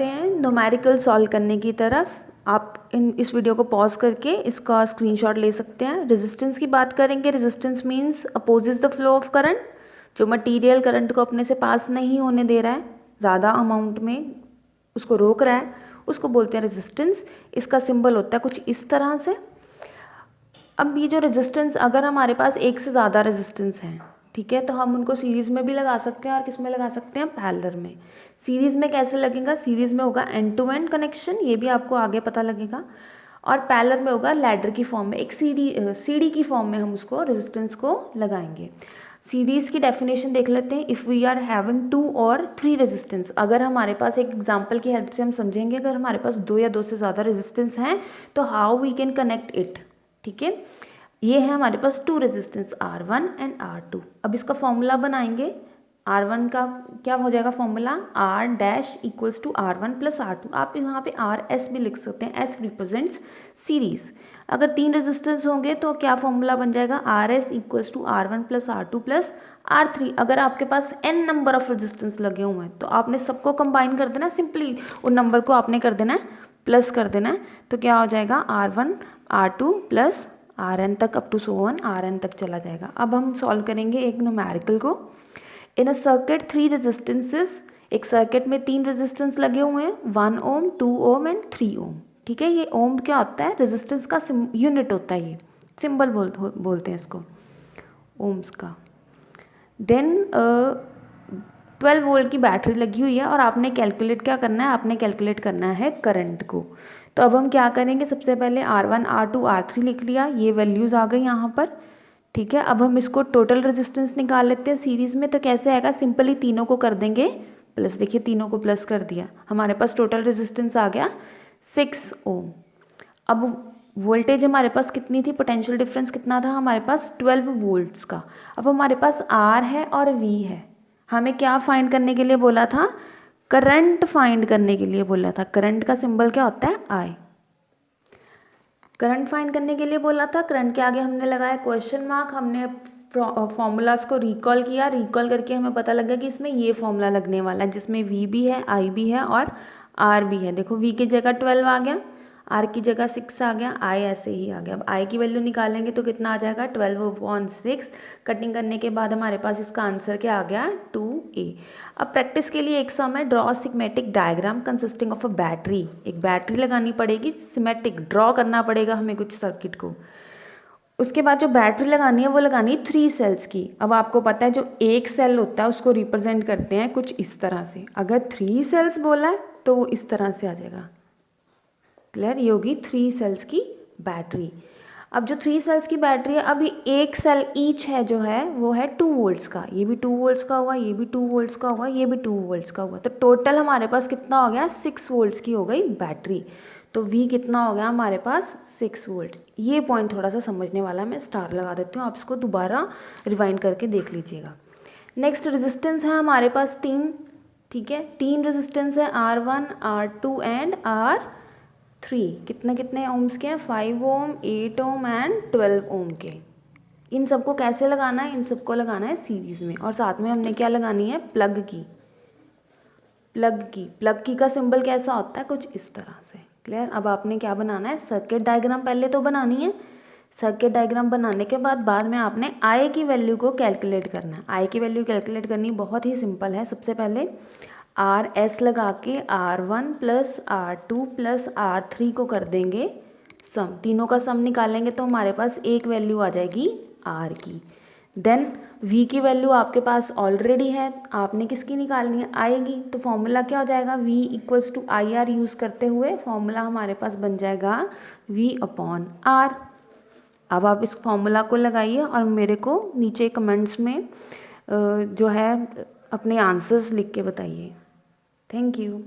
बढ़ते हैं numerical solve करने की तरफ। आप इस वीडियो को पॉज करके इसका स्क्रीनशॉट ले सकते हैं। रेजिस्टेंस की बात करेंगे। Resistance means opposes the flow of current, जो मटेरियल करंट को अपने से पास नहीं होने दे रहा है, ज़्यादा अमाउंट में उसको रोक रहा है, उसको बोलते हैं रेजिस्टेंस। इसका सिंबल होता है कुछ इस तरह से। अब ये जो रेजिस्टेंस, अगर हमारे पास एक से ज़्यादा रेजिस्टेंस हैं, ठीक है, तो हम उनको सीरीज़ में भी लगा सकते हैं और किस में लगा सकते हैं, पैरेलल में। सीरीज़ में कैसे लगेगा, सीरीज़ में होगा एंड टू एंड कनेक्शन, ये भी आपको आगे पता लगेगा, और पैरेलल में होगा लैडर की फॉर्म में, एक सीडी की फॉर्म में हम उसको रेजिस्टेंस को लगाएंगे। सीरीज़ की डेफिनेशन देख लेते हैं। इफ़ वी आर हैविंग 2 और 3 रेजिस्टेंस, अगर हमारे पास, एक एग्जांपल की हेल्प से हम समझेंगे, अगर हमारे पास 2 या 2 से ज़्यादा रेजिस्टेंस हैं तो how we can connect it, ठीक है। ये है हमारे पास 2 रेजिस्टेंस R1 एंड R2। अब इसका फॉर्मूला बनाएंगे। R1 का क्या हो जाएगा formula, R dash equals to R1 plus R2। आप यहाँ पे RS भी लिख सकते हैं, S रिप्रेजेंट्स सीरीज। अगर 3 रेजिस्टेंस होंगे तो क्या फॉर्मूला बन जाएगा, RS equals to R1 plus R2 plus R3। अगर आपके पास n नंबर ऑफ रेजिस्टेंस लगे हुए हैं तो आपने सबको कंबाइन कर देना, सिंपली उन नंबर को आपने कर देना है, प्लस कर देना है, तो क्या हो जाएगा R1 R2 प्लस Rn तक, up to so on Rn तक चला जाएगा। अब हम सॉल्व करेंगे एक न्यूमेरिकल को। इन अ सर्किट 3 रेजिस्टेंसेस, एक सर्किट में 3 रेजिस्टेंस लगे हुए हैं, 1 ओम, 2 ओम एंड 3 ओम, ठीक है। ये ओम क्या होता है, रेजिस्टेंस का यूनिट होता है, ये सिंबल बोलते हैं इसको, ओम्स का। देन 12 वोल्ट की बैटरी लगी हुई है और आपने कैलकुलेट क्या करना है, आपने कैलकुलेट करना है करंट को। तो अब हम क्या करेंगे, सबसे पहले R1 R2 R3 लिख लिया, ये वैल्यूज़ आ गई यहाँ पर, ठीक है। अब हम इसको टोटल रेजिस्टेंस निकाल लेते हैं सीरीज़ में। तो कैसे आएगा, सिंपली तीनों को कर देंगे प्लस, देखिए तीनों को प्लस कर दिया, हमारे पास टोटल रेजिस्टेंस आ गया 6 ओम। अब वोल्टेज हमारे पास कितनी थी, पोटेंशियल डिफरेंस कितना था हमारे पास, 12 वोल्ट्स का। अब हमारे पास R है और V है, हमें क्या फाइंड करने के लिए बोला था, करंट फाइंड करने के लिए बोला था। करंट का सिंबल क्या होता है, I। करंट फाइंड करने के लिए बोला था, करंट के आगे हमने लगाया क्वेश्चन मार्क, हमने फॉर्मूलाज को रिकॉल किया, रिकॉल करके हमें पता लगा कि इसमें ये फॉर्मूला लगने वाला है जिसमें V भी है, I भी है और R भी है। देखो V की जगह 12 आ गया, R की जगह 6 आ गया, I ऐसे ही आ गया। अब I की वैल्यू निकालेंगे तो कितना आ जाएगा, 12/6। कटिंग करने के बाद हमारे पास इसका आंसर क्या आ गया, 2A। अब प्रैक्टिस के लिए एक सम है, draw symmetric diagram consisting of a battery. एक बैटरी लगानी पड़ेगी, सिमेट्रिक ड्रॉ करना पड़ेगा हमें कुछ सर्किट को। उसके बाद जो बैटरी लगानी है वो लगानी है 3 सेल्स की। अब आपको पता है जो एक सेल होता है उसको रिप्रेजेंट करते हैं कुछ इस तरह से। अगर 3 सेल्स बोला है तो वो इस तरह से आ जाएगा, क्लियर। ये होगी 3 सेल्स की बैटरी। अब जो 3 सेल्स की बैटरी है, अभी एक सेल ईच है जो है वो है 2 वोल्ट्स का, ये भी 2 वोल्ट्स का हुआ, ये भी 2 वोल्ट्स का हुआ, ये भी 2 वोल्ट्स का हुआ। तो टोटल हमारे पास कितना हो गया, 6 वोल्ट्स की हो गई बैटरी। तो V कितना हो गया हमारे पास, 6 वोल्ट। ये पॉइंट थोड़ा सा समझने वाला है, मैं स्टार लगा देती हूँ, आप इसको दोबारा रिवाइंड करके देख लीजिएगा। नेक्स्ट रेजिस्टेंस है हमारे पास 3, ठीक है। 3 रेजिस्टेंस है, R1 R2 एंड R3। कितने कितने ओम्स के हैं, 5 ओम, 8 ओम एंड 12 ओम के। इन सबको कैसे लगाना है, इन सबको लगाना है सीरीज़ में, और साथ में हमने क्या लगानी है, प्लग की। प्लग की का सिंबल कैसा होता है, कुछ इस तरह से, क्लियर। अब आपने क्या बनाना है, सर्किट डायग्राम पहले तो बनानी है। सर्किट डायग्राम बनाने के बाद में आपने I की वैल्यू को कैलकुलेट करना है। I की वैल्यू कैलकुलेट करनी बहुत ही सिंपल है। सबसे पहले RS लगा के R1 plus R2 plus R3 को कर देंगे सम, तीनों का सम निकालेंगे तो हमारे पास एक वैल्यू आ जाएगी R की। देन V की वैल्यू आपके पास ऑलरेडी है, आपने किसकी निकालनी है, आएगी। तो फॉर्मूला क्या हो जाएगा, V equals to IR use करते हुए फॉर्मूला हमारे पास बन जाएगा V/R। अब आप इस फॉर्मूला को लगाइए और मेरे को नीचे कमेंट्स में जो है अपने आंसर्स लिख के बताइए। Thank you.